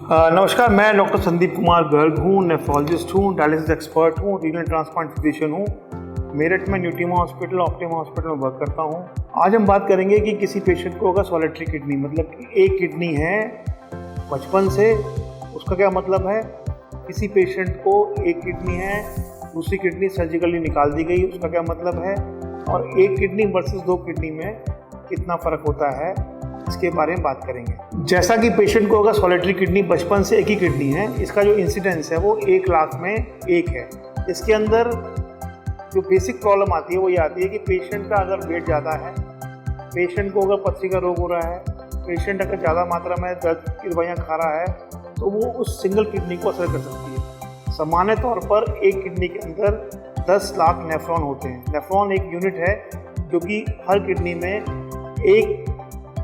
नमस्कार, मैं डॉक्टर संदीप कुमार गर्ग हूँ, नेफ्रोलॉजिस्ट हूँ, डायलिसिस एक्सपर्ट हूँ, रीनल ट्रांसप्लांट फिजिशियन हूँ। मेरठ में न्यूटीमा हॉस्पिटल, ऑप्टिमा हॉस्पिटल में वर्क करता हूँ। आज हम बात करेंगे कि किसी पेशेंट को अगर सॉलिटरी किडनी मतलब कि एक किडनी है बचपन से, उसका क्या मतलब है। किसी पेशेंट को एक किडनी है, दूसरी किडनी सर्जिकली निकाल दी गई, उसका क्या मतलब है। और एक किडनी वर्सेस दो किडनी में कितना फ़र्क होता है, इसके बारे में बात करेंगे। जैसा कि पेशेंट को अगर सॉलिटरी किडनी बचपन से एक ही किडनी है, इसका जो इंसिडेंस है वो 1 लाख में 1 है। इसके अंदर जो बेसिक प्रॉब्लम आती है वो ये आती है कि पेशेंट का अगर वेट ज़्यादा है, पेशेंट को अगर पथरी का रोग हो रहा है, पेशेंट अगर ज़्यादा मात्रा में दर्द की दवाइयाँ खा रहा है, तो वो उस सिंगल किडनी को असर कर सकती है। सामान्य तौर पर एक किडनी के अंदर 10 लाख नेफ्रॉन होते हैं। नेफ्रॉन एक यूनिट है जो कि हर किडनी में एक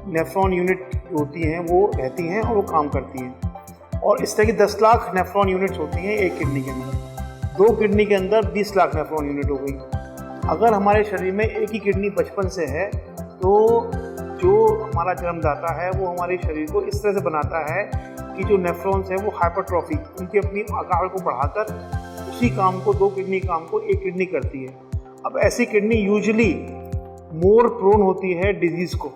नेफ्रॉन यूनिट जो होती हैं वो रहती हैं और वो काम करती हैं। और इस तरह की 10 लाख नेफ्रॉन यूनिट्स होती हैं एक किडनी के अंदर। दो किडनी के अंदर 20 लाख नेफ्रॉन यूनिट हो गई। अगर हमारे शरीर में एक ही किडनी बचपन से है, तो जो हमारा जन्मदाता है वो हमारे शरीर को इस तरह से बनाता है कि जो नेफ्रॉन्स हैं वो हाइपरट्रॉफी, उनकी अपनी आकार को बढ़ाकर उसी काम को, दो किडनी काम को एक किडनी करती है। अब ऐसी किडनी यूजुअली मोर प्रोन होती है डिजीज़ को।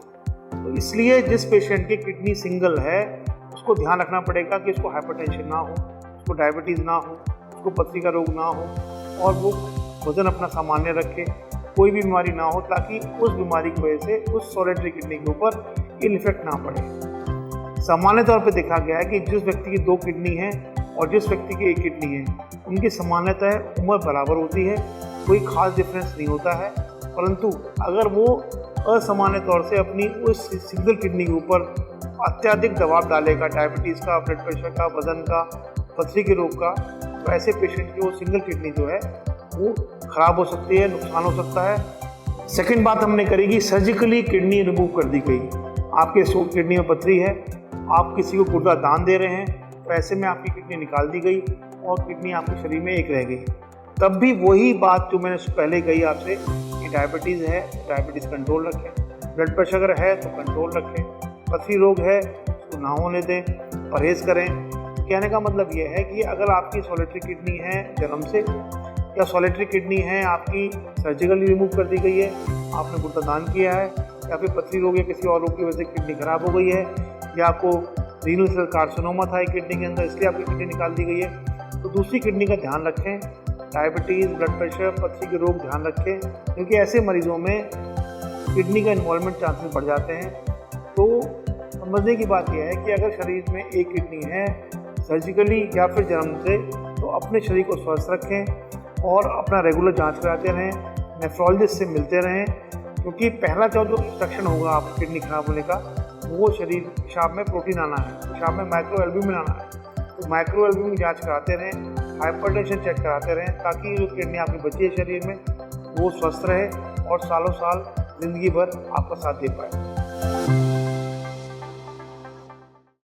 तो इसलिए जिस पेशेंट की किडनी सिंगल है, उसको ध्यान रखना पड़ेगा कि उसको हाइपरटेंशन ना हो, उसको डायबिटीज़ ना हो, उसको पथरी का रोग ना हो, और वो वजन अपना सामान्य रखे, कोई भी बीमारी ना हो, ताकि उस बीमारी की वजह से उस सॉलिटरी किडनी के ऊपर इल इफेक्ट ना पड़े। सामान्य तौर पर देखा गया है कि जिस व्यक्ति की 2 किडनी है और जिस व्यक्ति की 1 किडनी है, उनकी सामान्यतः उम्र बराबर होती है, कोई खास डिफरेंस नहीं होता है। परंतु अगर वो असामान्य तौर से अपनी उस सिंगल किडनी के ऊपर अत्यधिक दबाव डालेगा, डायबिटीज़ का, ब्लड प्रेशर का, वजन का, पथरी के रोग का, तो ऐसे पेशेंट की वो सिंगल किडनी जो है वो ख़राब हो सकती है, नुकसान हो सकता है। सेकंड बात हमने करी कि सर्जिकली किडनी रिमूव कर दी गई। आपके किडनी में पथरी है, आप किसी को गुर्दा दान दे रहे हैं, तो ऐसे में आपकी किडनी निकाल दी गई और किडनी आपके शरीर में एक रह गई। तब भी वही बात जो मैंने पहले कही आपसे कि डायबिटीज़ है, डायबिटीज़ कंट्रोल रखें, ब्लड प्रेशर अगर है तो कंट्रोल रखें, पथरी रोग है उसको ना होने दें, परहेज़ करें। कहने का मतलब ये है कि अगर आपकी सॉलिटरी किडनी है जन्म से, या सॉलिटरी किडनी है आपकी सर्जिकली रिमूव कर दी गई है, आपने गुर्दा दान किया है, या फिर पथरी रोग या किसी और रोग की वजह से किडनी खराब हो गई है, या आपको रीनल सेल कार्सिनोमा था एक किडनी के अंदर, इसलिए आपकी किडनी निकाल दी गई है, तो दूसरी किडनी का ध्यान रखें। डायबिटीज़, ब्लड प्रेशर, पथरी के रोग ध्यान रखें, क्योंकि ऐसे मरीजों में किडनी का इन्वॉल्वमेंट चांसेस बढ़ जाते हैं। तो समझने की बात यह है कि अगर शरीर में एक किडनी है सर्जिकली या फिर जन्म से, तो अपने शरीर को स्वस्थ रखें और अपना रेगुलर जांच कराते रहें, नेफ्रोलॉजिस्ट से मिलते रहें, क्योंकि पहला जो इंस्ट्रक्शन होगा आपकी किडनी खराब होने का, वो शरीर पेशाब में प्रोटीन आना है, पेशाब में माइक्रो एल्ब्यूमिन आना है। तो माइक्रो एल्ब्यूमिन की जाँच कराते रहें, हाइपरटेंशन चेक कराते रहें, ताकि जो किडनी आपकी बची है शरीर में वो स्वस्थ रहे और सालों साल ज़िंदगी भर आपका साथ दे पाए।